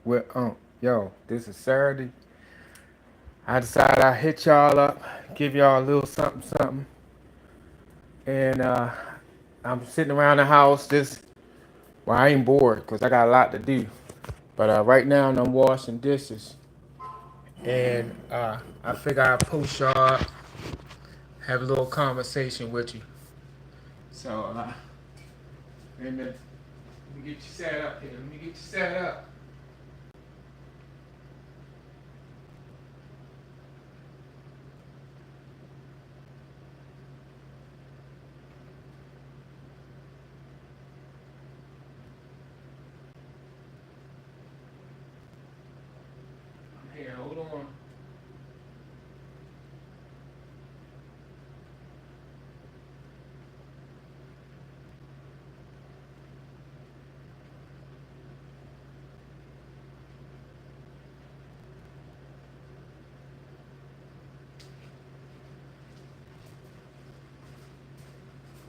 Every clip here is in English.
Well, yo, this is Saturday. I decided I hit y'all up, give y'all a little something, something, and I'm sitting around the house. Well, I ain't bored because I got a lot to do. But right now I'm washing dishes, and I figure I'll post y'all up, have a little conversation with you. So, wait a minute. Let me get you set up here. Let me get you set up. I'm here. Hold on.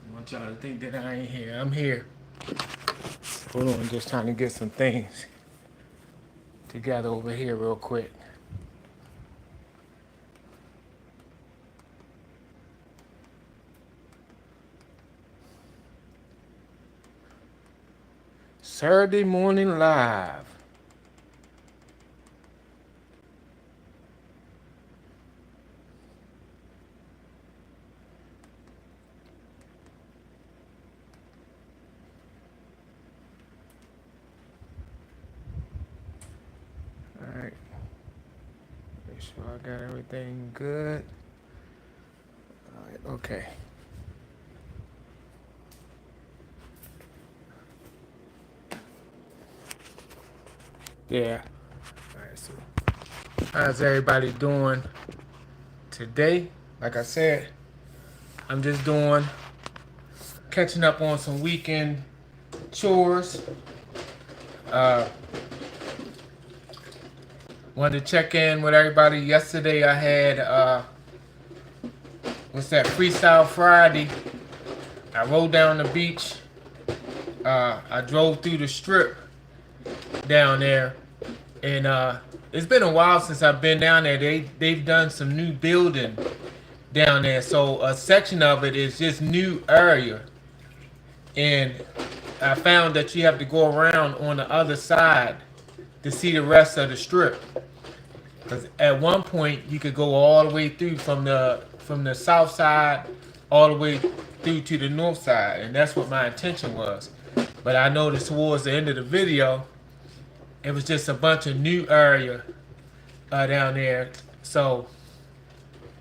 I want y'all to think that I ain't here. I'm here. Hold on, just trying to get some things together over here real quick. Saturday morning live. All right, make sure I got everything good. All right, okay. Yeah. All right, so how's everybody doing today? Like I said, I'm just catching up on some weekend chores. Uh, Wanted to check in with everybody. Yesterday I had what's that, Freestyle Friday. I rode down the beach. I drove through the strip down there, and it's been a while since I've been down there. They've done some new building down there, so a section of it is just new area, and I found that you have to go around on the other side to see the rest of the strip. Because at one point you could go all the way through from the south side all the way through to the north side, and that's what my intention was. But I noticed towards the end of the video, it was just a bunch of new area down there. So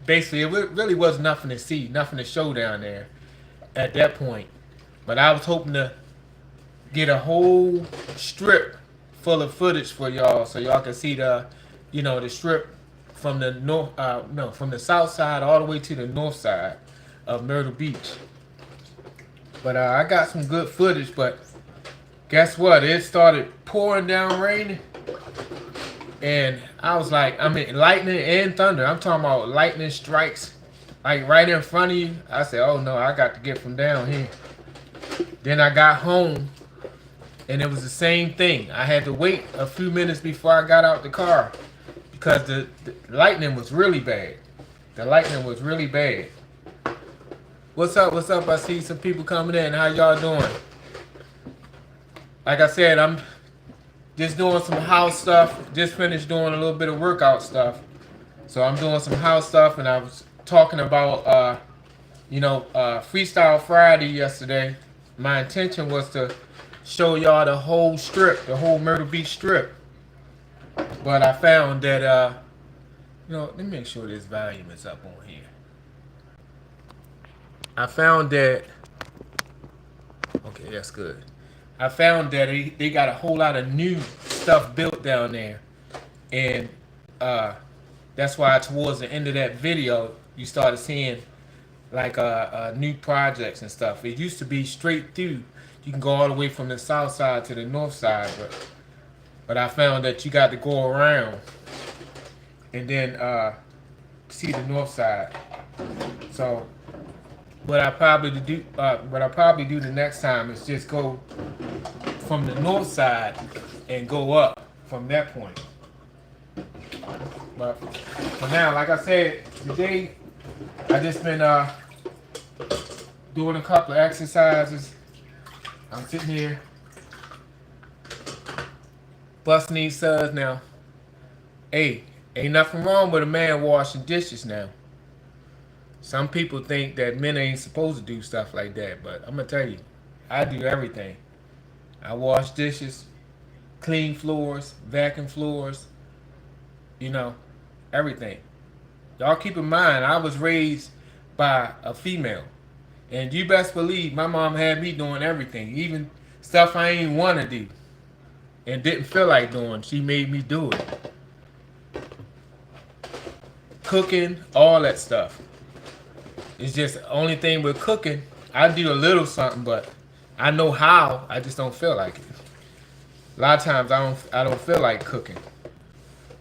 basically, it really was nothing to see, nothing to show down there at that point. But I was hoping to get a whole strip full of footage for y'all, so y'all can see the strip from the north, no, from the south side all the way to the north side of Myrtle Beach. But I got some good footage. But guess what? It started pouring down raining, and I was like, I mean, lightning and thunder. I'm talking about lightning strikes, like right in front of you. I said, oh no, I got to get from down here. Then I got home, and it was the same thing. I had to wait a few minutes before I got out the car because the lightning was really bad. The lightning was really bad. What's up? What's up? I see some people coming in. How y'all doing? Like I said, I'm just doing some house stuff. Just finished doing a little bit of workout stuff. So I'm doing some house stuff, and I was talking about, Freestyle Friday yesterday. My intention was to show y'all the whole strip, the whole Myrtle Beach strip. But I found that, let me make sure this volume is up on here. I found that, okay, that's good. I found that they got a whole lot of new stuff built down there. And that's why towards the end of that video, you started seeing like new projects and stuff. It used to be straight through. You can go all the way from the south side to the north side, but I found that you got to go around and then see the north side. So what I probably do the next time is just go from the north side and go up from that point. But for now, like I said, today I just been doing a couple of exercises. I'm sitting here busting these suds now. Hey, ain't nothing wrong with a man washing dishes now. Some people think that men ain't supposed to do stuff like that, but I'm gonna tell you, I do everything. I wash dishes, clean floors, vacuum floors, you know, everything. Y'all keep in mind, I was raised by a female. And you best believe my mom had me doing everything, even stuff I ain't want to do and didn't feel like doing. She made me do it. Cooking, all that stuff. It's just the only thing with cooking, I do a little something, but I know how, I just don't feel like it. A lot of times I don't feel like cooking.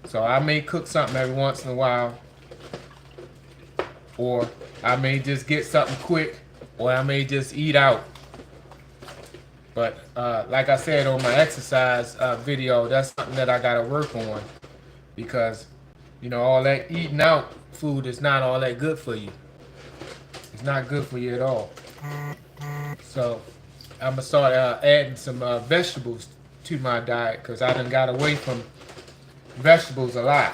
So I may cook something every once in a while, or I may just get something quick, or I may just eat out. But like I said on my exercise video, that's something that I gotta work on, because you know, all that eating out food is not all that good for you. It's not good for you at all. So I'm gonna start adding some vegetables to my diet, because I done got away from vegetables a lot.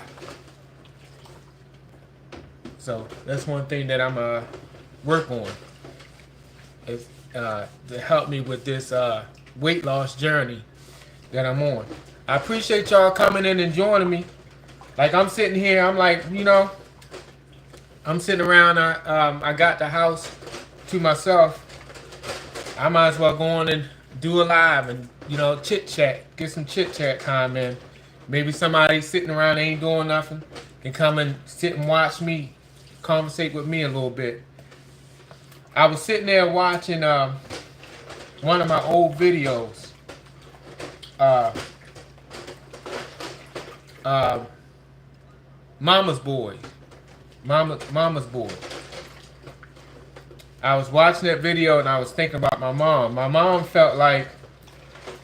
So that's one thing that I'm work on, is to help me with this weight loss journey that I'm on. I appreciate y'all coming in and joining me. Like, I'm sitting here, I'm like, you know, I'm sitting around, I got the house to myself. I might as well go on and do a live and, you know, chit chat, get some chit chat time in. Maybe somebody sitting around ain't doing nothing can come and sit and watch me, conversate with me a little bit. I was sitting there watching one of my old videos. Mama's Boy. Mama's Boy. I was watching that video and I was thinking about my mom. My mom felt like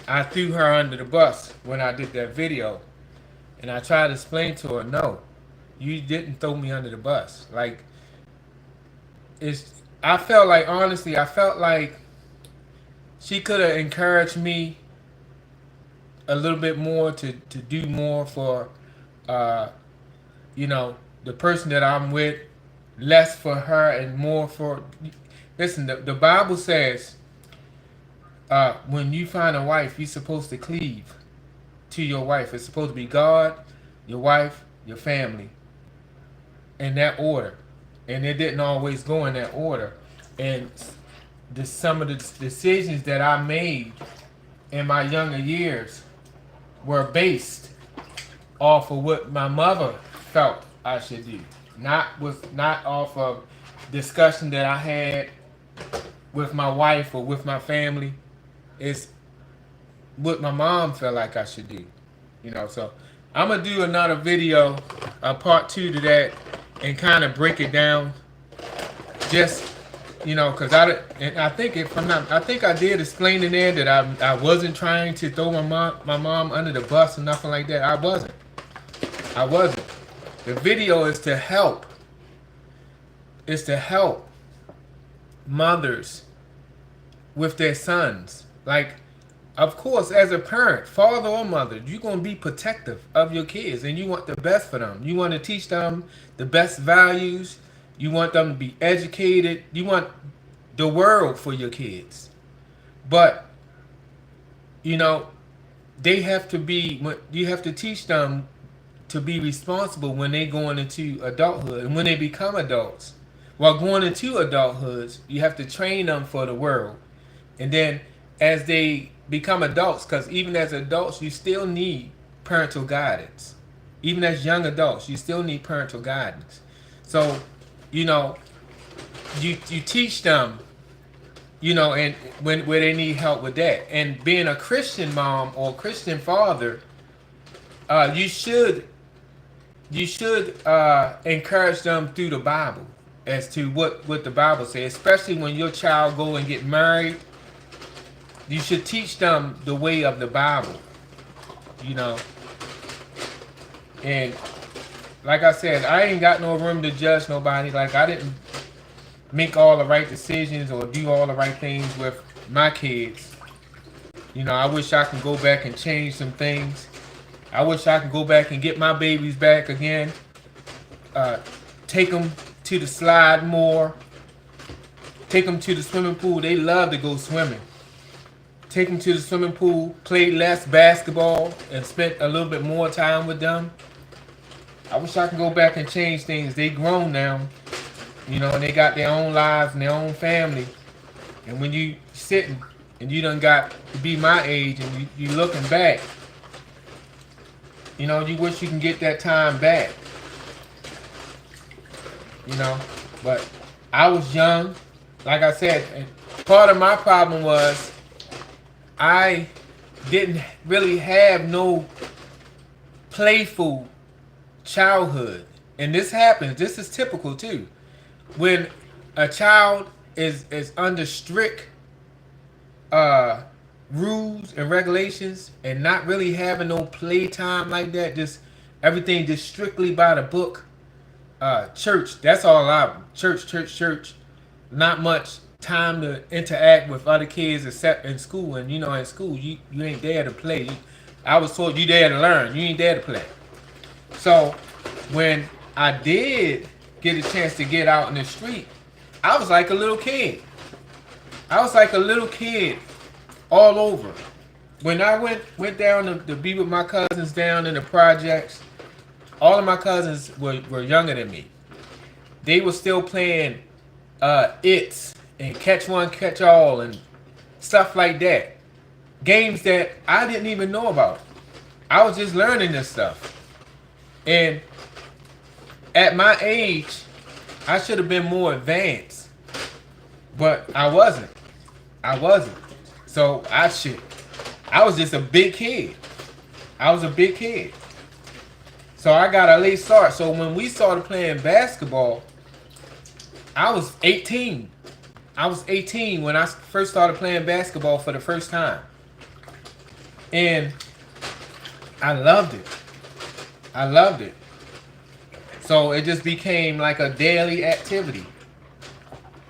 I threw her under the bus when I did that video. And I tried to explain to her, no, you didn't throw me under the bus. Like, I felt like, honestly, I felt like she could have encouraged me a little bit more to do more for, you know, the person that I'm with, less for her and more for, listen, the Bible says, when you find a wife, you're supposed to cleave to your wife. It's supposed to be God, your wife, your family, in that order. And it didn't always go in that order. And some of the decisions that I made in my younger years were based off of what my mother felt I should do. Not off of discussion that I had with my wife or with my family. It's what my mom felt like I should do. You know, so I'm gonna do another video, part 2 to that, and kind of break it down. Just, you know, because I think I think I did explain in there that I wasn't trying to throw my mom under the bus or nothing like that. I wasn't. The video is to help. It's to help mothers with their sons. Like, of course, as a parent, father or mother, you're going to be protective of your kids, and you want the best for them. You want to teach them the best values. You want them to be educated. You want the world for your kids. But, you know, you have to teach them to be responsible when they're going into adulthood and when they become adults. While going into adulthood, you have to train them for the world. And then as they become adults, because even as adults, you still need parental guidance. Even as young adults, you still need parental guidance. So, you know, you teach them, you know, and where they need help with that. And being a Christian mom or Christian father, you should encourage them through the Bible as to what the Bible says, especially when your child go and get married. You should teach them the way of the Bible, you know, And like I said, I ain't got no room to judge nobody. Like, I didn't make all the right decisions or do all the right things with my kids. You know, I wish I could go back and change some things. I wish I could go back and get my babies back again. Uh, Take them to the slide more. Take them to the swimming pool. They love to go swimming. Take them to the swimming pool, play less basketball, and spend a little bit more time with them. I wish I could go back and change things. They grown now, you know, and they got their own lives and their own family. And when you sitting and you done got to be my age and you looking back, you know, you wish you can get that time back. You know, but I was young. Like I said, and part of my problem was I didn't really have no playful childhood. And this happens. This is typical too. When a child is under strict rules and regulations and not really having no playtime like that, just everything just strictly by the book. Church, that's all I church. Not much time to interact with other kids except in school. And you know, in school you ain't there to play. I was told you there to learn. You ain't there to play. So when I did get a chance to get out in the street, I was like a little kid. I was like a little kid all over. When I went down to be with my cousins down in the projects, all of my cousins were younger than me. They were still playing It's and Catch One, Catch All and stuff like that. Games that I didn't even know about. I was just learning this stuff. And at my age, I should have been more advanced. But I wasn't. So I was just a big kid. I was a big kid. So I got a late start. So when we started playing basketball, I was 18. I was 18 when I first started playing basketball for the first time. And I loved it. I loved it. So it just became like a daily activity.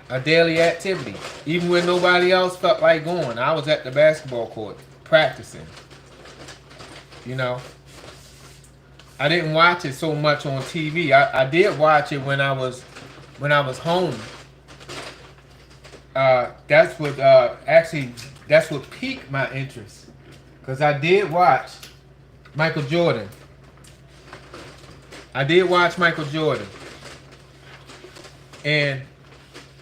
A daily activity. Even when nobody else felt like going, I was at the basketball court practicing. You know? I didn't watch it so much on TV. I did watch it when I was home. That's what piqued my interest, because I did watch Michael Jordan. I did watch Michael Jordan, and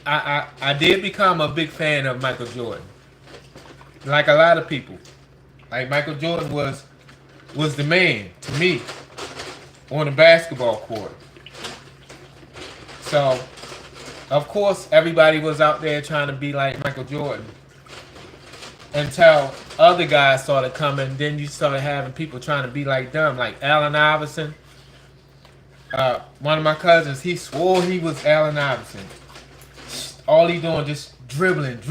I did become a big fan of Michael Jordan. Like a lot of people, like Michael Jordan was the man to me on the basketball court. So, of course, everybody was out there trying to be like Michael Jordan. Until other guys started coming, then you started having people trying to be like them, like Allen Iverson. One of my cousins, he swore he was Allen Iverson. All he doing just dribbling,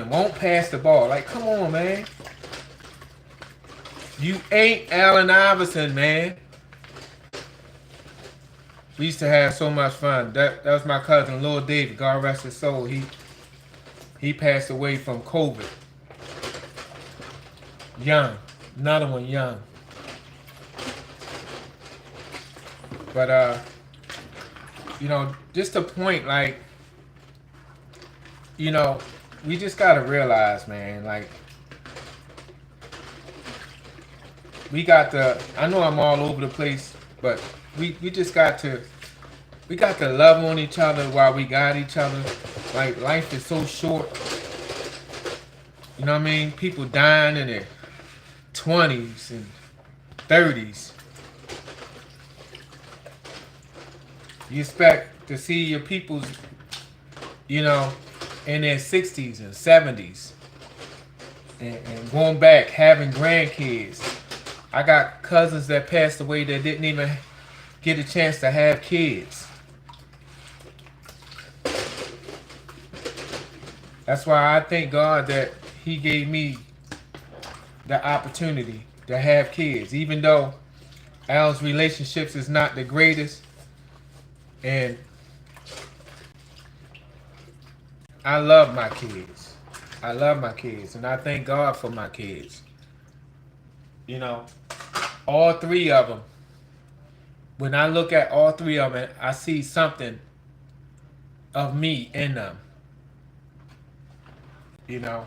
won't pass the ball. Like, come on, man. You ain't Allen Iverson, man. We used to have so much fun. That was my cousin, Lil David. God rest his soul. He passed away from COVID. Young. Another one young. But, you know, just a point, like, you know, we just got to realize, man, like, I know I'm all over the place, but we just got to love on each other while we got each other. Like, life is so short. You know what I mean? People dying in their 20s and 30s. You expect to see your peoples, you know, in their 60s and 70s. And going back, having grandkids. I got cousins that passed away that didn't even get a chance to have kids. That's why I thank God that He gave me the opportunity to have kids. Even though Al's relationships is not the greatest, and I love my kids. I love my kids, and I thank God for my kids. You know, all three of them. When I look at all three of them, I see something of me in them. You know,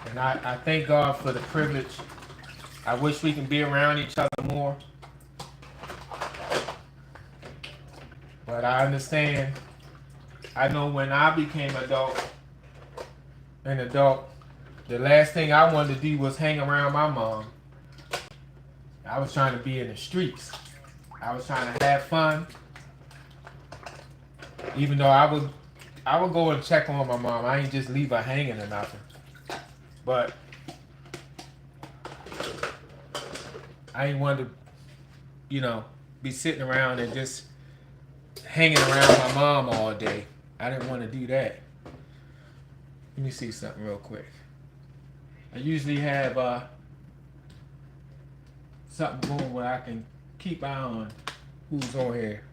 and I thank God for the privilege. I wish we can be around each other more, but I understand. I know when I became an adult, the last thing I wanted to do was hang around my mom. I was trying to be in the streets. I was trying to have fun, even though I would go and check on my mom. I ain't just leave her hanging or nothing. But I ain't want to, be sitting around and just hanging around my mom all day. I didn't want to do that. Let me see something real quick. I usually have something going where I can keep eye on who's on here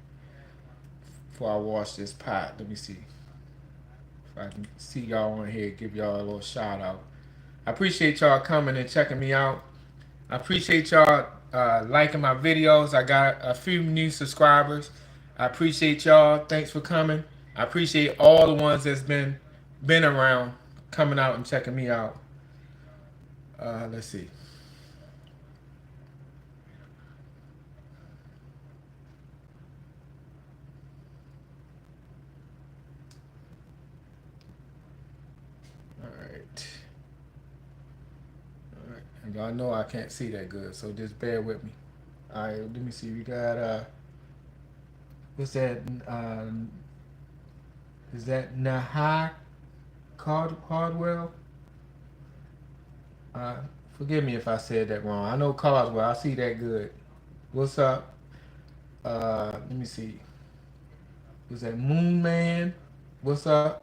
before I wash this pot. Let me see if I can see y'all on here, give y'all a little shout out. I appreciate y'all coming and checking me out. I appreciate y'all liking my videos. I got a few new subscribers. I appreciate y'all. Thanks for coming. I appreciate all the ones that's been around, coming out and checking me out. Let's see. All right. All right. And y'all know I can't see that good, so just bear with me. All right. Let me see. We got what's that? Is that Nahai Cardwell? Forgive me if I said that wrong. I know Cardwell. I see that good. What's up? Let me see. Was that Moon Man? What's up?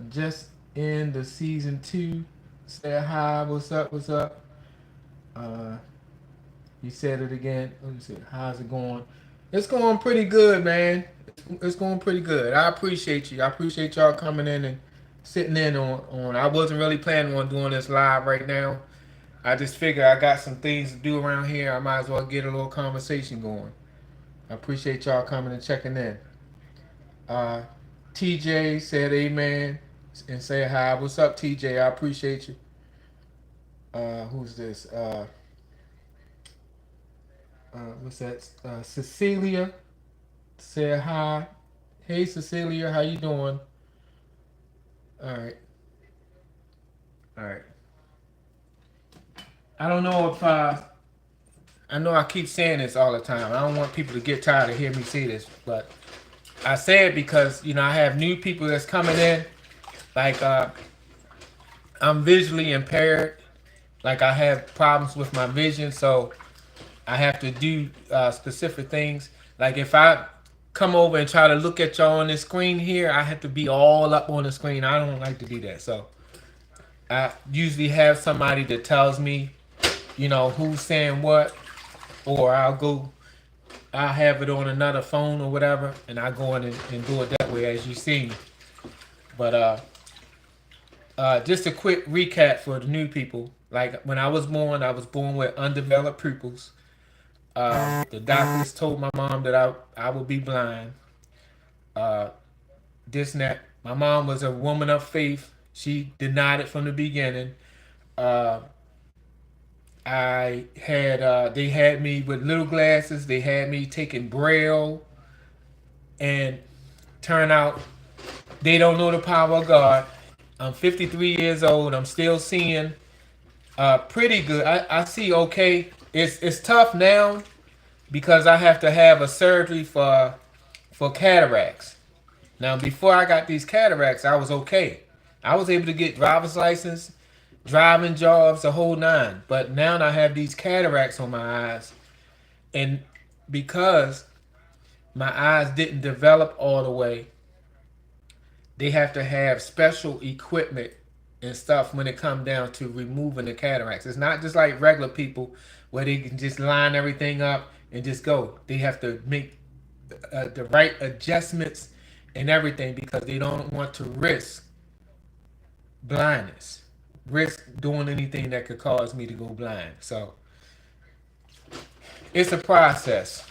Just in the season 2. Say hi. What's up? What's up? You said it again. Let me see. How's it going? It's going pretty good, man. It's going pretty good. I appreciate you. I appreciate y'all coming in and sitting in on. I wasn't really planning on doing this live right now. I just figured I got some things to do around here. I might as well get a little conversation going. I appreciate y'all coming and checking in. TJ said amen and say hi. What's up, TJ? I appreciate you. Who's this? What's that? Cecilia said hi. Hey, Cecilia, how you doing? All right. All right. I don't know if I know I keep saying this all the time. I don't want people to get tired of hearing me say this, but I say it because I have new people that's coming in. Like I'm visually impaired. Like I have problems with my vision, so I have to do specific things. Like if I come over and try to look at y'all on this screen here, I have to be all up on the screen. I don't like to do that. So I usually have somebody that tells me, who's saying what, or I'll have it on another phone or whatever, and I go in and do it that way as you see me. But just a quick recap for the new people. Like when I was born with undeveloped pupils. The doctors told my mom that I would be blind. This and that. My mom was a woman of faith. She denied it from the beginning. Uh, they had me with little glasses. They had me taking Braille, and turn out they don't know the power of God. I'm 53 years old. I'm still seeing pretty good. I see okay. It's tough now because I have to have a surgery for cataracts. Now, before I got these cataracts, I was okay. I was able to get driver's license, driving jobs, the whole nine. But now I have these cataracts on my eyes, and because my eyes didn't develop all the way, they have to have special equipment and stuff when it comes down to removing the cataracts. It's not just like regular people where they can just line everything up and just go. They have to make the right adjustments and everything because they don't want to risk blindness, risk doing anything that could cause me to go blind. So it's a process.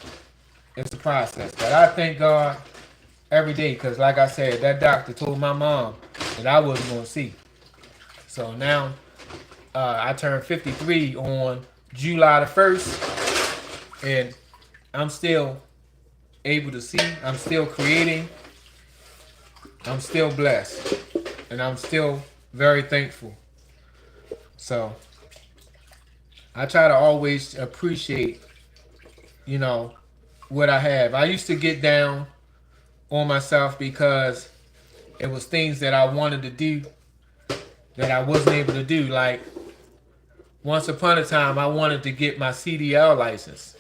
It's a process. But I thank God every day because, like I said, that doctor told my mom that I wasn't going to see. So now I turned 53 on July the 1st, and I'm still able to see. I'm still creating. I'm still blessed, and I'm still very thankful. So I try to always appreciate, you know, what I have. I used to get down on myself because it was things that I wanted to do that I wasn't able to do. Like once upon a time, I wanted to get my CDL license,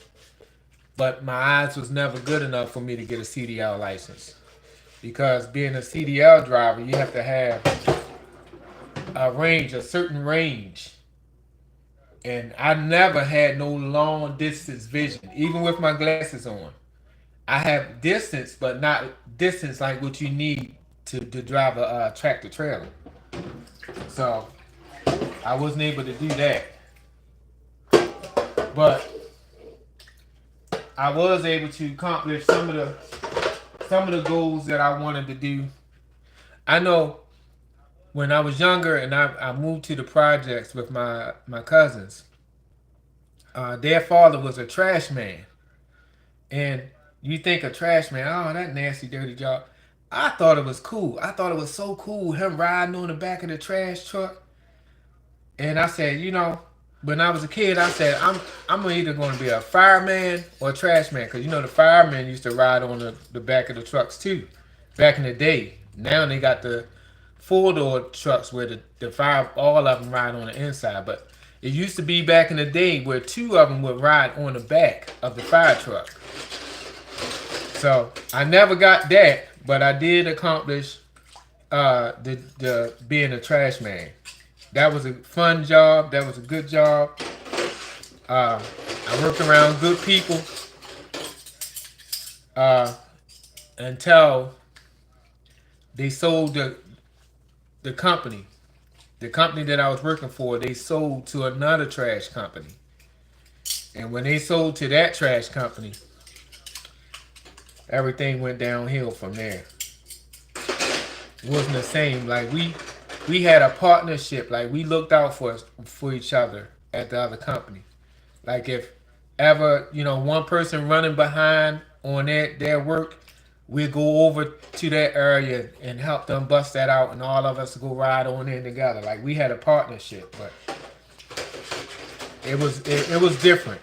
but my eyes was never good enough for me to get a CDL license. Because being a CDL driver, you have to have a certain range. And I never had no long distance vision, even with my glasses on. I have distance, but not distance like what you need to drive a tractor trailer. So I wasn't able to do that. But I was able to accomplish some of the goals that I wanted to do. I know when I was younger and I moved to the projects with my cousins, their father was a trash man. And you think a trash man, oh, that nasty, dirty job. I thought it was cool. I thought it was so cool, him riding on the back of the trash truck. And I said, when I was a kid, I said, I'm either going to be a fireman or a trash man. Because, the firemen used to ride on the back of the trucks, too, back in the day. Now they got the four-door trucks where the fire, all of them ride on the inside. But it used to be back in the day where two of them would ride on the back of the fire truck. So I never got that, but I did accomplish the being a trash man. That was a fun job. That was a good job. I worked around good people until they sold the company. The company that I was working for, they sold to another trash company. And when they sold to that trash company, everything went downhill from there. It wasn't the same. Like we had a partnership. Like we looked out for each other at the other company. Like if ever, one person running behind on their work, we'd go over to that area and help them bust that out, and all of us go ride on in together. Like we had a partnership, but it was different.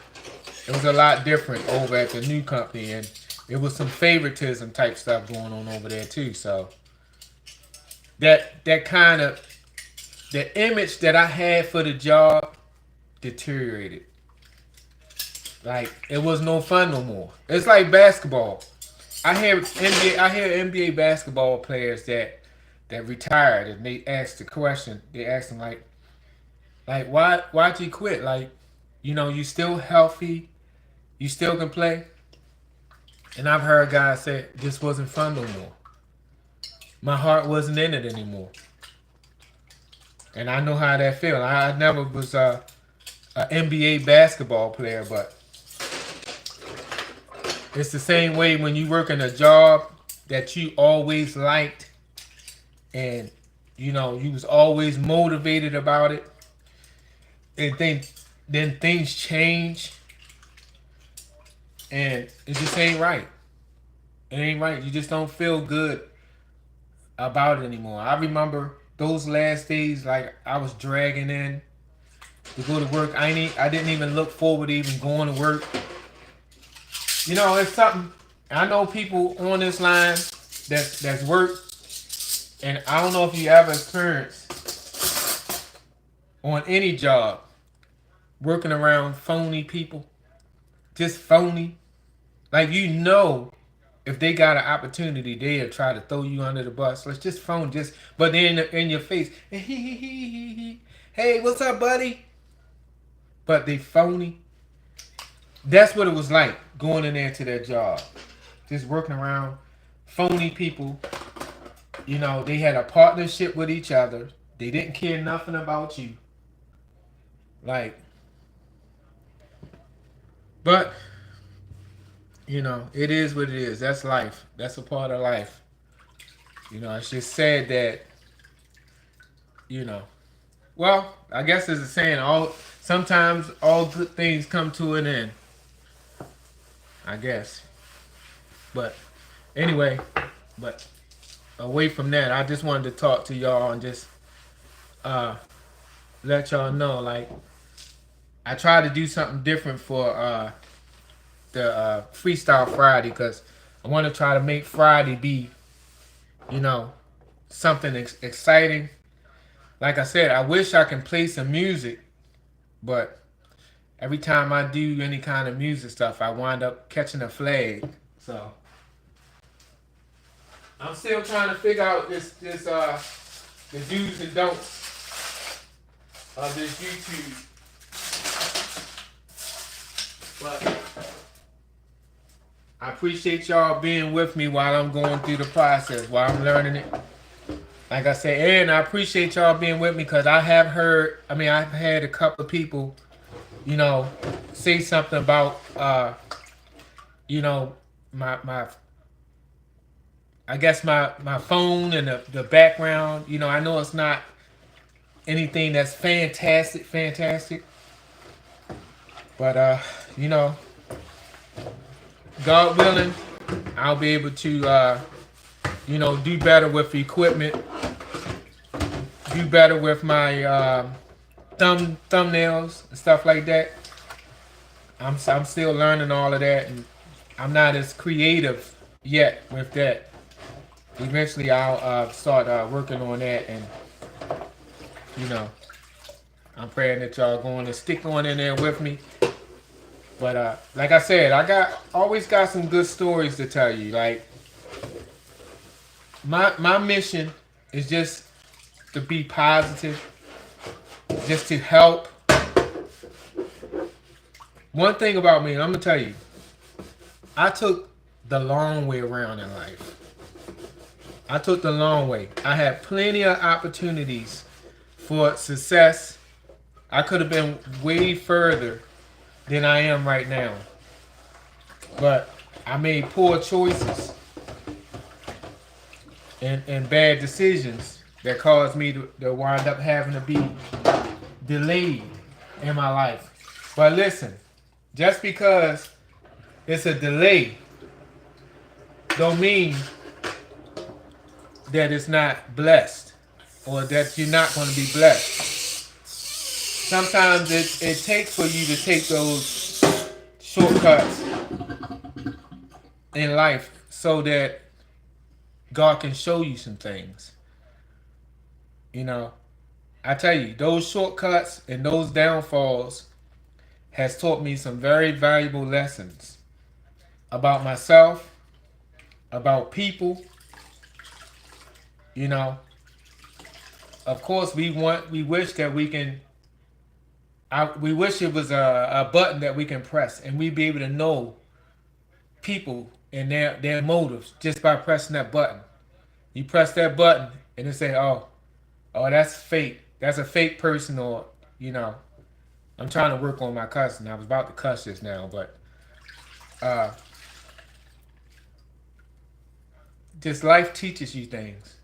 It was a lot different over at the new company, and it was some favoritism type stuff going on over there too. So that kind of the image that I had for the job deteriorated. Like it was no fun no more. It's like basketball. I hear NBA basketball players that retired, and they asked the question. They asked them like why'd you quit? Like, you still healthy, you still can play. And I've heard guys say this wasn't fun no more. My heart wasn't in it anymore. And I know how that feels. I never was a NBA basketball player, but it's the same way when you work in a job that you always liked, and you was always motivated about it, and then things change, and it just ain't right. It ain't right. You just don't feel good about it anymore. I remember those last days, like I was dragging in to go to work. I didn't even look forward to even going to work. It's something. I know people on this line that's work, and I don't know if you ever experienced on any job working around phony people, just phony. Like if they got an opportunity, they'll try to throw you under the bus. Let's just phone, but then in your face, hey, what's up, buddy? But they phony. That's what it was like going in there to their job, just working around phony people. You know, they had a partnership with each other. They didn't care nothing about you. Like, but you know, it is what it is. That's life. That's a part of life. You know, it's just sad that, you know. Well, I guess there's a saying, all sometimes all good things come to an end. I guess. But anyway, but away from that, I just wanted to talk to y'all and just uh let y'all know, like, I try to do something different for the Freestyle Friday, because I want to try to make Friday be, you know, something exciting. Like I said, I wish I can play some music, but every time I do any kind of music stuff, I wind up catching a flag. So I'm still trying to figure out this the do's and don'ts of this YouTube. But I appreciate y'all being with me while I'm going through the process, while I'm learning it. Like I said, and I appreciate y'all being with me, because I have heard, I mean, I've had a couple of people, you know, say something about, you know, my I guess my phone and the background. You know, I know it's not anything that's fantastic, but you know, God willing, I'll be able to you know, do better with equipment, do better with my thumbnails and stuff like that. I'm still learning all of that, and I'm not as creative yet with that. Eventually, I'll start working on that, and you know, I'm praying that y'all going to stick on in there with me. But like I said, always got some good stories to tell you. Like, my mission is just to be positive, just to help. One thing about me, I'm gonna tell you, I took the long way around in life. I took the long way. I had plenty of opportunities for success. I could have been way further than I am right now. But I made poor choices and bad decisions that caused me to wind up having to be delayed in my life. But listen, just because it's a delay don't mean that it's not blessed, or that you're not going to be blessed. Sometimes it takes for you to take those shortcuts in life so that God can show you some things. You know, I tell you, those shortcuts and those downfalls has taught me some very valuable lessons about myself, about people. You know, of course, we wish that we can. We wish it was a button that we can press, and we'd be able to know people and their motives just by pressing that button. You press that button, and it say, "Oh, that's fake. That's a fake person," or you know. I'm trying to work on my cussing. I was about to cuss just now, but uh, just life teaches you things.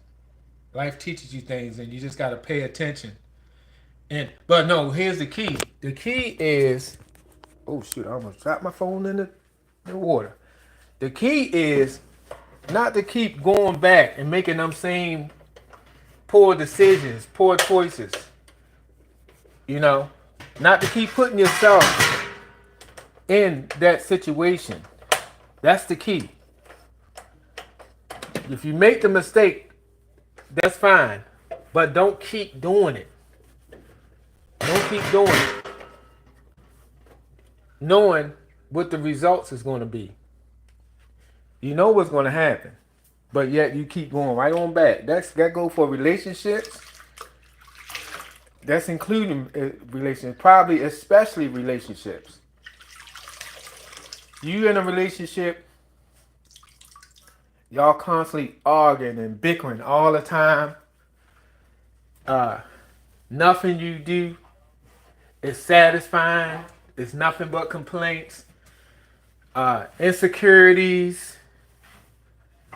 Life teaches you things, and you just got to pay attention. But no, here's the key. The key is, oh shoot, I almost dropped my phone in the water. The key is not to keep going back and making them same poor decisions, poor choices. You know, not to keep putting yourself in that situation. That's the key. If you make the mistake, that's fine, but don't keep doing it. Don't keep doing it, knowing what the results is going to be. You know what's going to happen, but yet you keep going right on back. That go for relationships. That's including relationships, probably especially relationships. you in a relationship, y'all constantly arguing and bickering all the time. Uh, Nothing you do is satisfying. It's nothing but complaints. Insecurities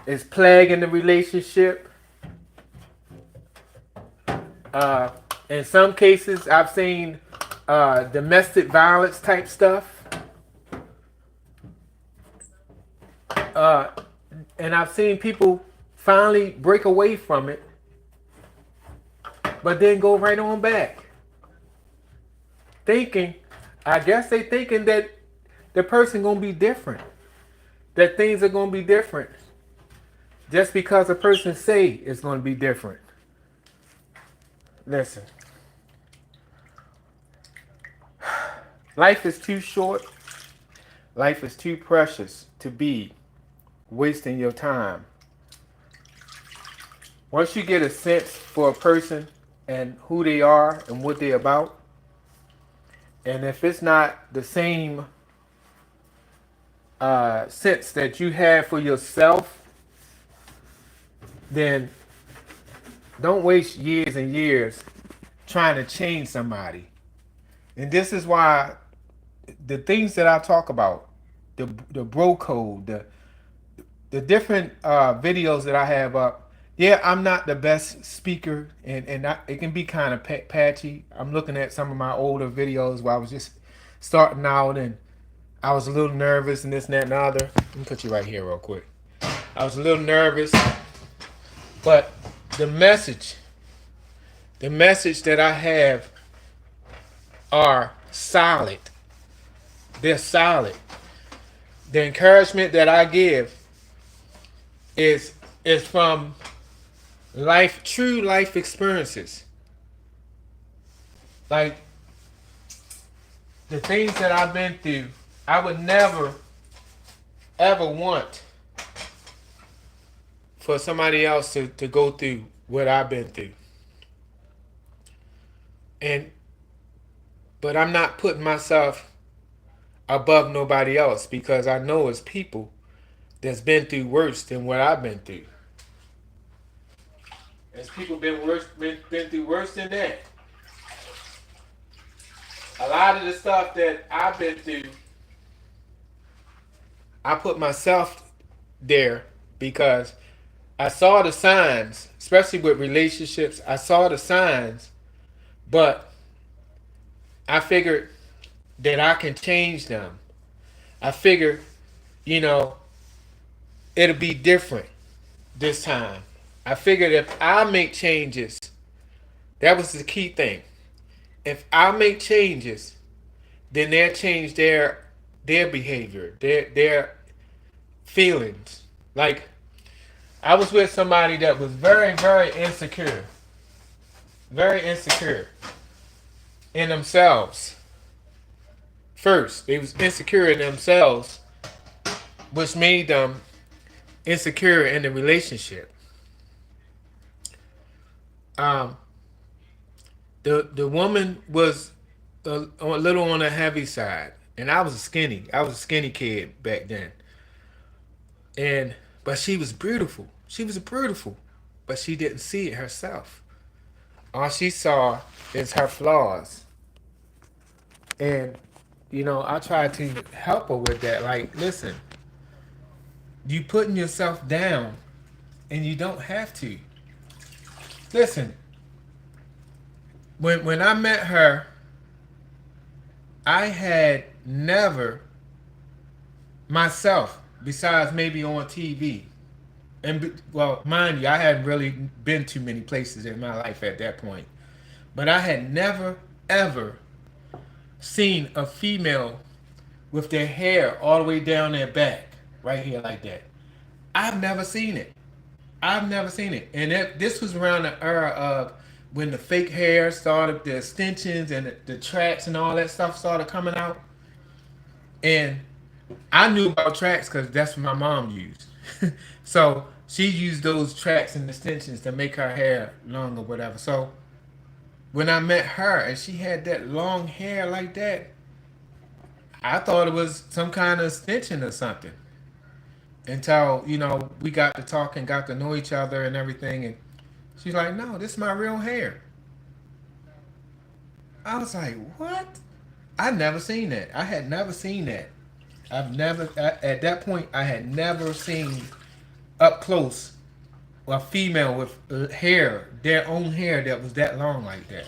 is plaguing the relationship. Uh, in some cases, I've seen domestic violence type stuff. And I've seen people finally break away from it, but then go right on back. Thinking, I guess they thinking that the person gonna be different. That things are gonna be different. Just because a person say it's gonna be different. Listen. Life is too short. Life is too precious to be wasting your time. Once you get a sense for a person and who they are and what they're about, and if it's not the same sense that you have for yourself, then don't waste years and years trying to change somebody. And this is why the things that I talk about, the bro code, the different videos that I have up. Yeah, I'm not the best speaker, and it can be kind of patchy. I'm looking at some of my older videos where I was just starting out, and I was a little nervous and this and that and the other. Let me put you right here real quick. I was a little nervous, but the message that I have are solid. They're solid. The encouragement that I give is from true life experiences. Like the things that I've been through, I would never ever want for somebody else to go through what I've been through. But I'm not putting myself above nobody else, because I know it's people that's been through worse than what I've been through. There's people been through worse than that. A lot of the stuff that I've been through, I put myself there because I saw the signs, especially with relationships. I saw the signs, but I figured that I can change them. I figured, it'll be different this time. I figured if I make changes, that was the key thing. If I make changes, then they'll change their behavior, their feelings. Like, I was with somebody that was very, very insecure. Very insecure in themselves. First, they was insecure in themselves, which made them insecure in the relationship. The woman was a little on the heavy side, and I was skinny. I was a skinny kid back then. But she was beautiful. She was beautiful, but she didn't see it herself. All she saw is her flaws. And I tried to help her with that. Like, listen, you putting yourself down, and you don't have to. Listen, when I met her, I had never myself, besides maybe on TV. And well, mind you, I hadn't really been too many places in my life at that point. But I had never, ever seen a female with their hair all the way down their back, right here like that. I've never seen it. I've never seen it. And this was around the era of when the fake hair started, the extensions and the tracks and all that stuff started coming out. And I knew about tracks because that's what my mom used. So she used those tracks and extensions to make her hair long or whatever. So when I met her and she had that long hair like that, I thought it was some kind of extension or something until, we got to talk and got to know each other and everything. And she's like, no, this is my real hair. I was like, what? I never seen that. I had never seen that. I've never, at that point, I had never seen up close a female with hair, their own hair that was that long like that.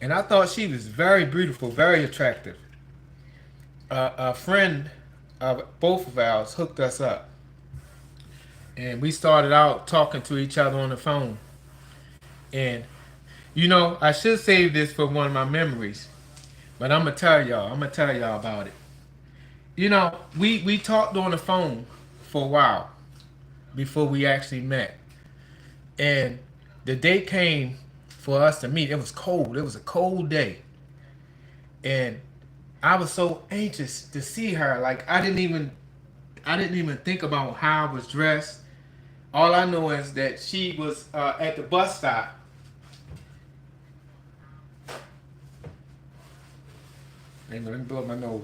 And I thought she was very beautiful, very attractive. A friend of both of ours hooked us up, and we started out talking to each other on the phone. And I should save this for one of my memories, but I'm gonna tell y'all. I'm gonna tell y'all about it. We talked on the phone for a while before we actually met, and the day came for us to meet. It was cold. It was a cold day, and I was so anxious to see her. Like I didn't even think about how I was dressed. All I know is that she was at the bus stop. Hang on, let me blow up my nose.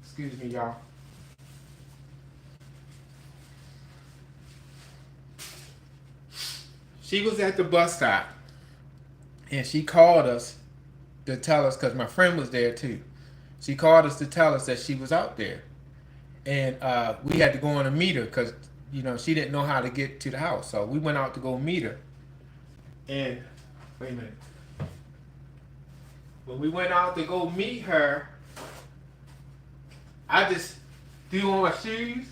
Excuse me, y'all. She was at the bus stop, and she called us to tell us, because my friend was there too. She called us to tell us that she was out there, and we had to go on and meet her because she didn't know how to get to the house. So we went out to go meet her. And wait a minute. When we went out to go meet her, I just threw on my shoes.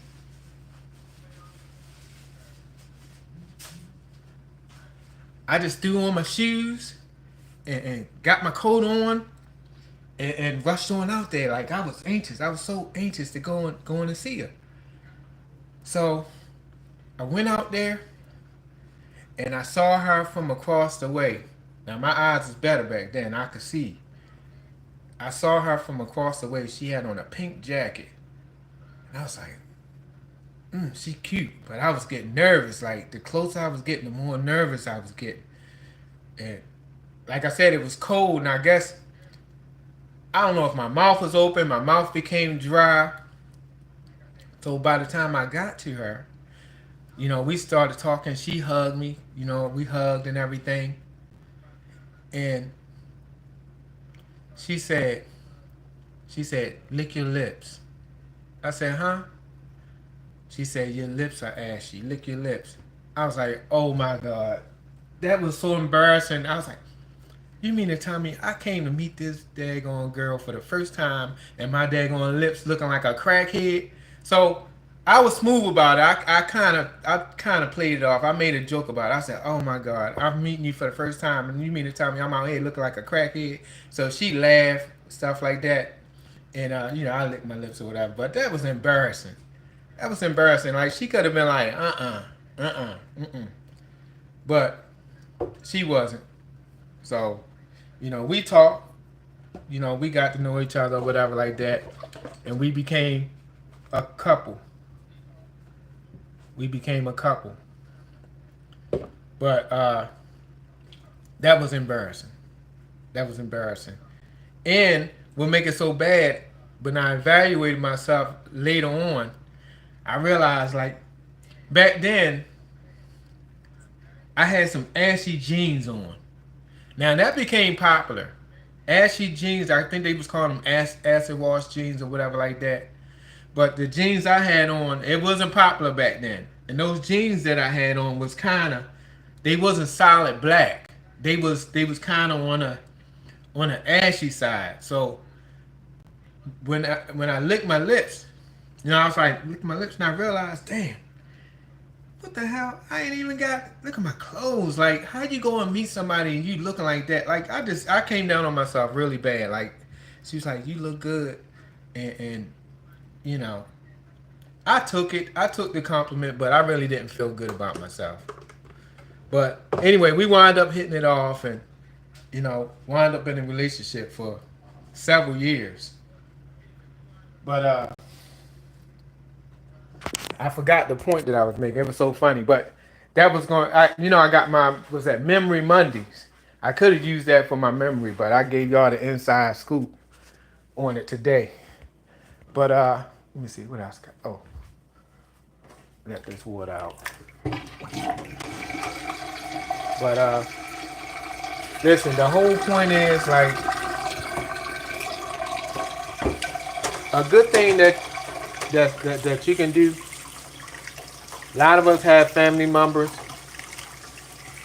I just threw on my shoes and got my coat on and rushed on out there. Like I was anxious. I was so anxious to go in and see her. So I went out there and I saw her from across the way. Now my eyes was better back then. I could see. I saw her from across the way. She had on a pink jacket. And I was like, she cute. But I was getting nervous. Like the closer I was getting, the more nervous I was getting. And like I said, it was cold, and I guess I don't know if my mouth was open, my mouth became dry. So by the time I got to her, we started talking. She hugged me, we hugged and everything. And she said, lick your lips. I said, huh? She said, your lips are ashy. Lick your lips. I was like, oh my God. That was so embarrassing. I was like, you mean to tell me I came to meet this daggone girl for the first time and my daggone lips looking like a crackhead? So I was smooth about it. I kind of played it off. I made a joke about it. I said, oh my God, I'm meeting you for the first time and you mean to tell me I'm out here looking like a crackhead? So she laughed, stuff like that. And, I licked my lips or whatever. But that was embarrassing. That was embarrassing. Like, she could have been like, mm-mm. But she wasn't. So, we talked, we got to know each other, whatever like that. And we became a couple. We became a couple. But that was embarrassing. That was embarrassing. And what make it so bad, when I evaluated myself later on, I realized, like, back then, I had some ashy jeans on. Now that became popular. Ashy jeans, I think they was calling them acid wash jeans or whatever like that. But the jeans I had on, it wasn't popular back then. And those jeans that I had on was they wasn't solid black. They was kind of on the ashy side. So when I licked my lips, I was like licking my lips and I realized, damn, what the hell? I ain't even got, look at my clothes. Like, how you go and meet somebody and you looking like that? Like, I came down on myself really bad. Like, she was like, you look good. And you know, I took it. I took the compliment, but I really didn't feel good about myself. But anyway, we wind up hitting it off and, wind up in a relationship for several years. But I forgot the point that I was making. It was so funny, but that was going. I got my, was that Memory Mondays. I could have used that for my memory, but I gave y'all the inside scoop on it today. But let me see what else. Oh, let this wood out. But listen, the whole point is like a good thing that you can do. A lot of us have family members,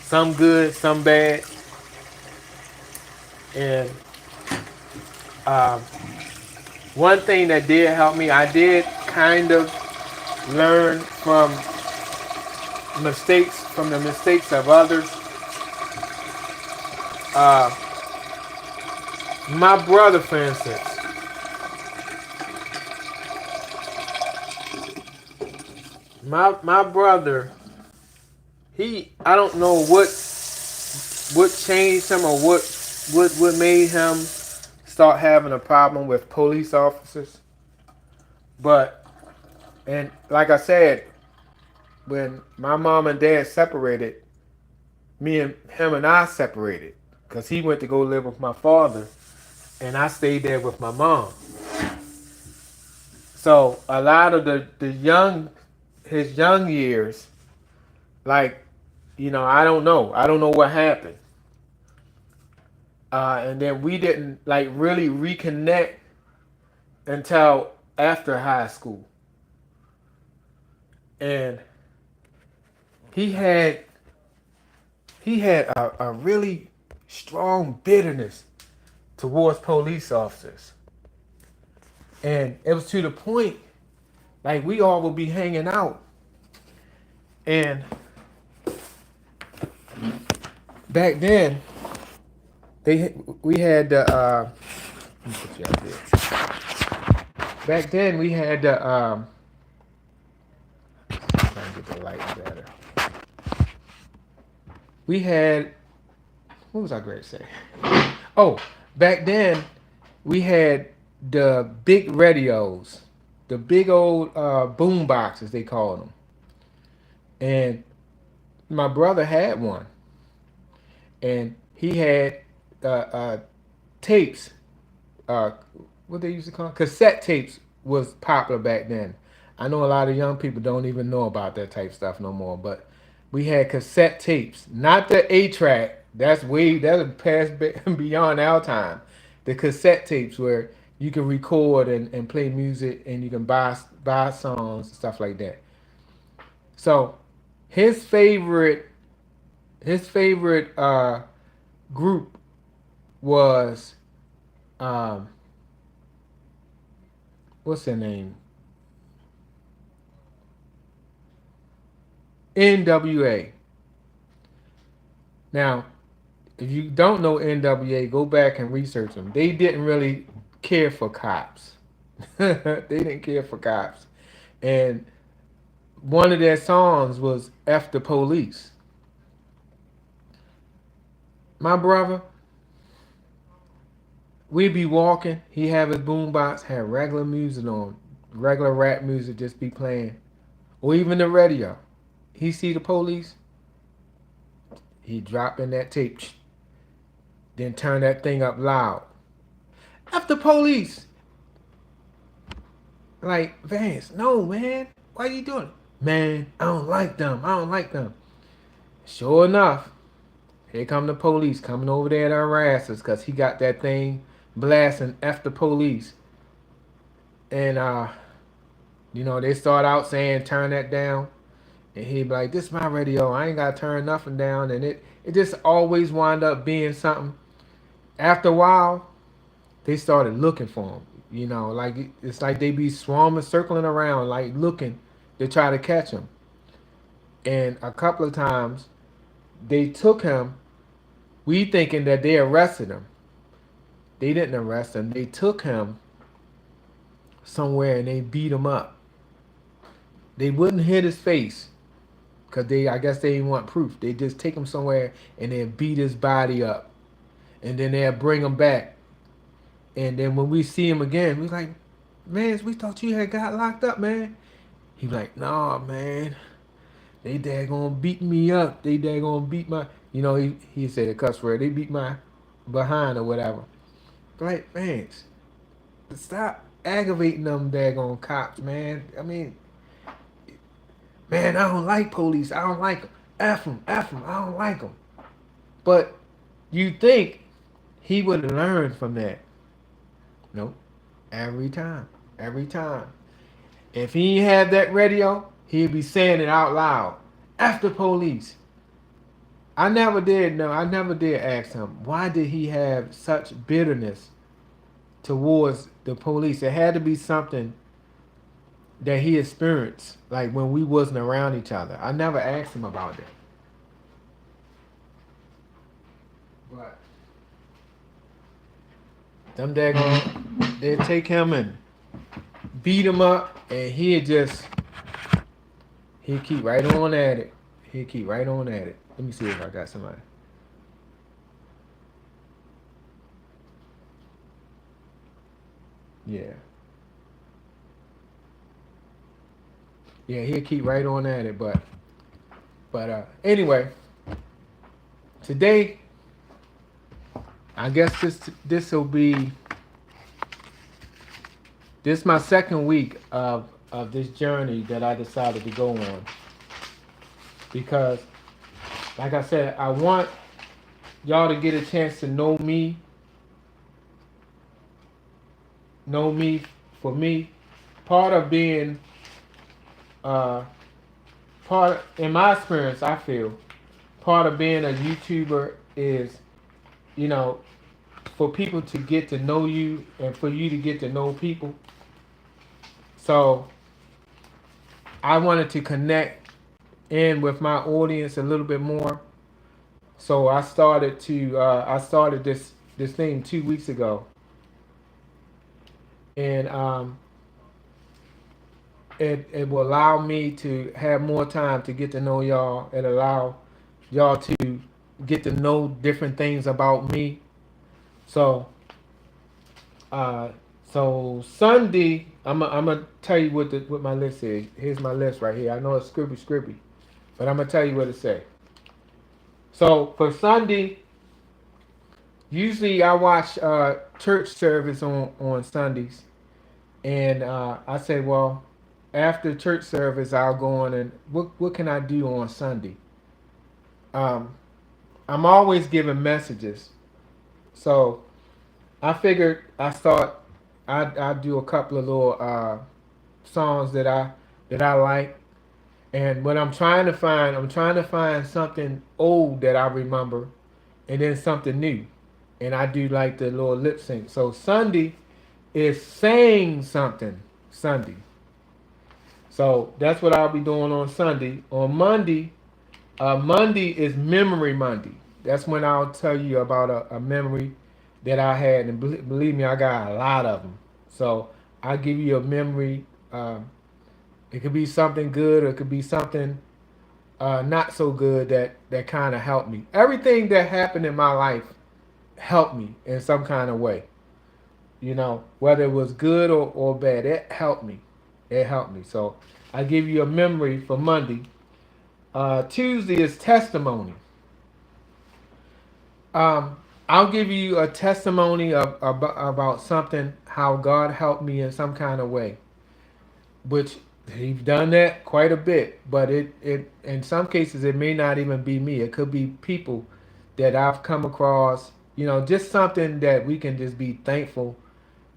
some good, some bad, and um, one thing that did help me, I did kind of learn from the mistakes of others. Uh, my brother, for instance, my brother, I don't know what changed him or what made him start having a problem with police officers. But and like I said, when my mom and dad separated, me and him and I separated because he went to go live with my father, and I stayed there with my mom. So a lot of his young years, like, I don't know. I don't know what happened. And then we didn't like really reconnect until after high school. And he had a really strong bitterness towards police officers. And it was to the point, like, we all would be hanging out. And back then, we had the let me put you out there. Back then we had the trying to get the light better. We had, what was I going to say? Oh, back then we had the big radios, the big old boom boxes they called them, and my brother had one, and he had tapes, uh, what they used to call cassette tapes was popular back then. I know a lot of young people don't even know about that type stuff no more, but we had cassette tapes, not the 8-track. That's past beyond our time. The cassette tapes where you can record and play music and you can buy songs and stuff like that. So his favorite his favorite group was um, what's their name? NWA. Now, if you don't know NWA, go back and research them. They didn't really care for cops. They didn't care for cops. And one of their songs was F the Police. My brother, we'd be walking, he have his boombox, had regular music on, regular rap music just be playing, or even the radio. He see the police, he drop in that tape, then turn that thing up loud. F the police! Like, Vance, no, man. Why you doing it? Man, I don't like them. I don't like them. Sure enough, here come the police coming over there to harass us because he got that thing blasting F the police. And, they start out saying, turn that down. And he'd be like, this is my radio. I ain't got to turn nothing down. And it just always wound up being something. After a while, they started looking for him. Like it's like they be swarming, circling around, like looking to try to catch him. And a couple of times, they took him. We thinking that they arrested him. They didn't arrest him. They took him somewhere and they beat him up. They wouldn't hit his face because I guess they didn't want proof. They just take him somewhere and then beat his body up, and then they'll bring him back. And then when we see him again, we like, man, we thought you had got locked up, man. He like, nah, man. They daggone beat me up. They daggone beat my. You know, he said a cuss word. They beat my behind or whatever. Like, man, stop aggravating them daggone cops, man. I mean, man, I don't like police. I don't like them. F them. I don't like them. But you think he would learn from that? Nope. Every time. Every time. If he had that radio, he'd be saying it out loud. F the police. I never did know. I never did ask him why did he have such bitterness towards the police. It had to be something that he experienced, like when we wasn't around each other. I never asked him about that. But them daggone, they'd take him and beat him up, and he'd keep right on at it. He'd keep right on at it. Let me see if I got somebody. Yeah. Yeah, he'll keep right on at it, but anyway, today I guess this will be this my second week of this journey that I decided to go on because, like I said, I want y'all to get a chance to know me for me. Part of being uh in my experience, I feel part of being a YouTuber is, you know, for people to get to know you and for you to get to know people. So I wanted to connect in with my audience a little bit more. So I started this thing 2 weeks ago, and it will allow me to have more time to get to know y'all and allow y'all to get to know different things about me. So uh so Sunday, I'm gonna tell you what my list is. Here's my list right here. I know it's scribbly, but I'm gonna tell you what it say. So for Sunday, usually I watch church service on Sundays, and I say, well, after church service, I'll go on and what can I do on Sunday? Um, I'm always giving messages, so I figured I do a couple of little songs that I like, and what I'm trying to find something old that I remember, and then something new, and I do like the little lip sync. So Sunday is saying something Sunday. So that's what I'll be doing on Sunday. On Monday, Monday is Memory Monday. That's when I'll tell you about a memory that I had, and believe me, I got a lot of them. So I'll give you a memory. It could be something good, or it could be something not so good that kind of helped me. Everything that happened in my life helped me in some kind of way. You know, whether it was good or bad, it helped me. It helped me. So I give you a memory for Monday. Tuesday is testimony. I'll give you a testimony about something, how God helped me in some kind of way, which He's done that quite a bit. But it in some cases it may not even be me. It could be people that I've come across. You know, just something that we can just be thankful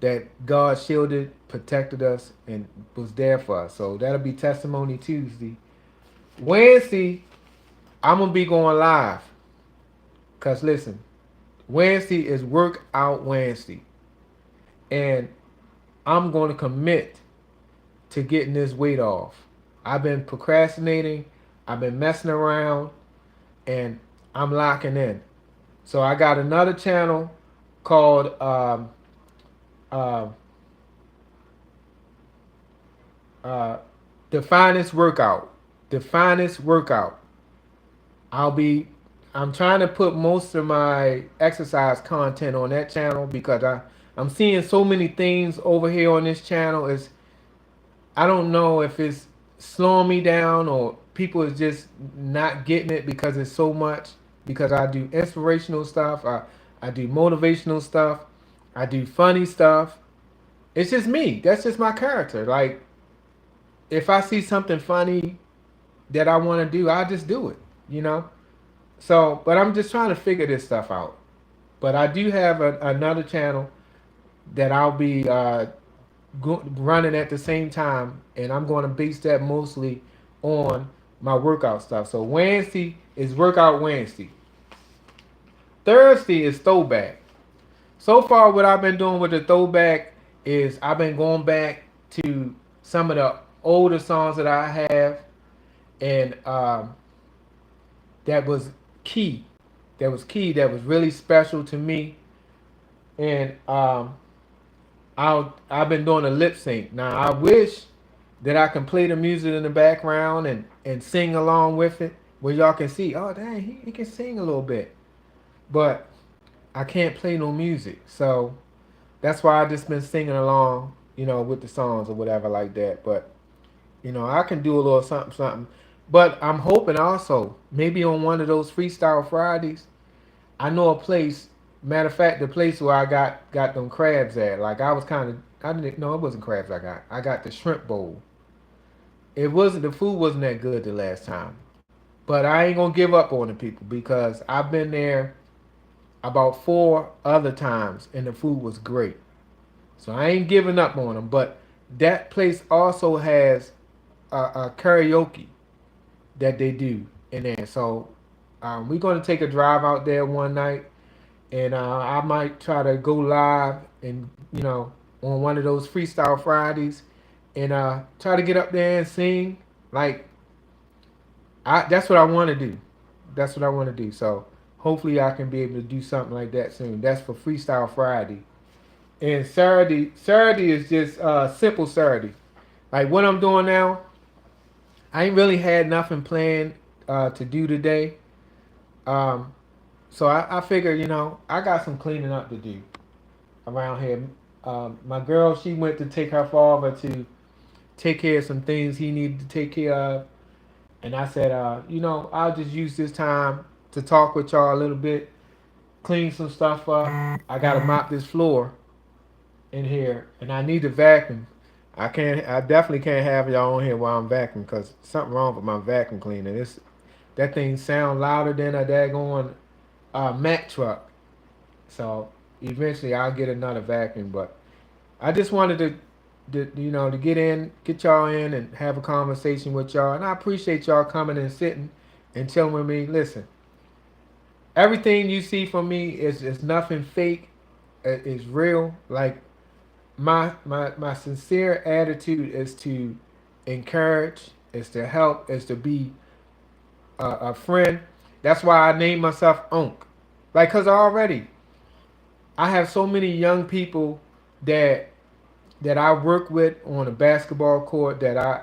that God shielded, protected us, and was there for us. So that'll be Testimony Tuesday. Wednesday, I'm gonna be going live. Cause listen, Wednesday is Workout Wednesday, and I'm gonna commit to getting this weight off. I've been procrastinating, I've been messing around, and I'm locking in. So I got another channel called uh, uh, The Finest Workout. The Finest Workout. I'll be I'm trying to put most of my exercise content on that channel because I'm seeing so many things over here on this channel. Is I don't know if it's slowing me down or people is just not getting it because it's so much. because I do inspirational stuff. I do motivational stuff. I do funny stuff. It's just me. That's just my character. Like, if I see something funny that I want to do, I just do it, you know? So, but I'm just trying to figure this stuff out. But I do have another channel that I'll be running at the same time, and I'm going to base that mostly on my workout stuff. So Wednesday is Workout Wednesday. Thursday is Throwback. So far, what I've been doing with the Throwback is I've been going back to some of the older songs that I have, and that was key. That was key. That was really special to me. And I've been doing a lip sync. Now I wish that I can play the music in the background and sing along with it, where y'all can see, oh dang, he can sing a little bit. But I can't play no music. So that's why I just been singing along, with the songs or whatever like that. But I can do a little something, something. But I'm hoping also, maybe on one of those Freestyle Fridays, I know a place. Matter of fact, the place where I got them crabs at, like I didn't know it wasn't crabs I got. I got the shrimp bowl. The food wasn't that good the last time. But I ain't gonna give up on the people because I've been there about 4 other times and the food was great. So I ain't giving up on them. But that place also has a karaoke that they do in there. So we're gonna take a drive out there one night, and I might try to go live and on one of those Freestyle Fridays, and try to get up there and sing. Like that's what I want to do. That's what I want to do. So hopefully I can be able to do something like that soon. That's for Freestyle Friday. And Saturday is just simple Saturday. Like what I'm doing now, I ain't really had nothing planned to do today. Um, so I figure, I got some cleaning up to do around here. My girl, she went to take her father to take care of some things he needed to take care of. And I said, I'll just use this time to talk with y'all a little bit, clean some stuff up. I got to mop this floor in here, and I need to vacuum. I definitely can't have y'all on here while I'm vacuuming because something wrong with my vacuum cleaner. That thing sound louder than a daggone Mack truck. So eventually I'll get another vacuum, but I just wanted to get y'all in and have a conversation with y'all. And I appreciate y'all coming and sitting and chilling with me. Listen, everything you see from me is nothing fake. It's real. Like my sincere attitude is to encourage, is to help, is to be a friend. That's why I named myself Unc. Like, cause I have so many young people that I work with on a basketball court that I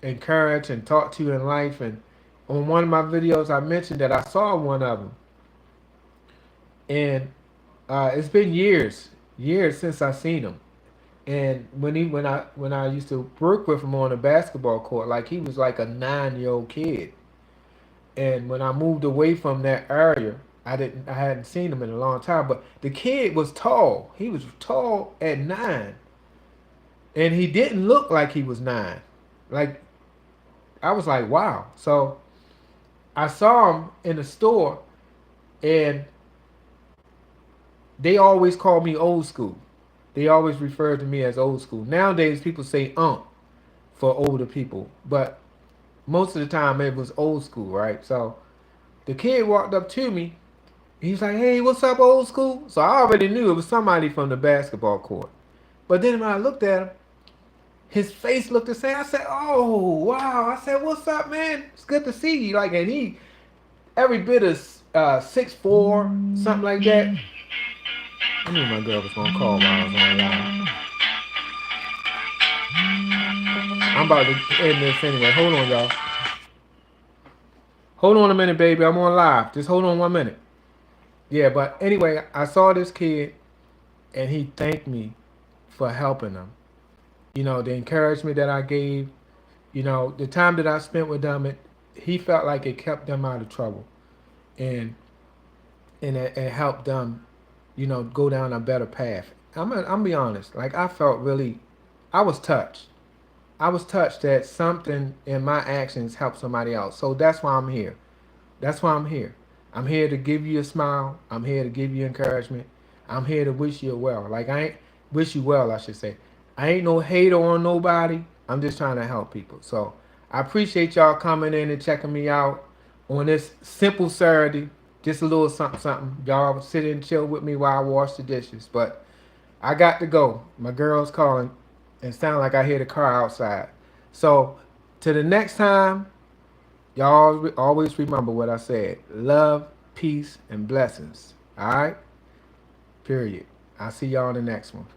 encourage and talk to in life. And on one of my videos, I mentioned that I saw one of them, and it's been years since I seen him. And when I used to work with him on a basketball court, like he was like a 9-year-old kid. And when I moved away from that area, I hadn't seen him in a long time. But the kid was tall. He was tall at 9, and he didn't look like he was 9. Like I was like, wow. So I saw him in the store, and they always call me old school. They always refer to me as old school. Nowadays, people say for older people, but most of the time it was old school, right? So the kid walked up to me. He's like, "Hey, what's up, old school?" So I already knew it was somebody from the basketball court. But then when I looked at him, his face looked the same. I said, "Oh, wow." I said, "What's up, man? It's good to see you." Like, and he every bit of 6'4", something like that. I knew my girl was gonna call while I was on live. I'm about to end this anyway. Hold on, y'all. Hold on a minute, baby. I'm on live. Just hold on 1 minute. Yeah, but anyway, I saw this kid, and he thanked me for helping him. The encouragement that I gave, the time that I spent with them, he felt like it kept them out of trouble. And and help them, go down a better path. I'm be honest. Like I felt really, I was touched. I was touched that something in my actions helped somebody else. So that's why I'm here. That's why I'm here. I'm here to give you a smile. I'm here to give you encouragement. I'm here to wish you well. Like I ain't wish you well, I should say. I ain't no hater on nobody. I'm just trying to help people. So I appreciate y'all coming in and checking me out on this simple Saturday. Just a little something, something. Y'all sit and chill with me while I wash the dishes. But I got to go. My girl's calling, and sound like I hear the car outside. So, to the next time, y'all always remember what I said: love, peace, and blessings. All right. Period. I'll see y'all in the next one.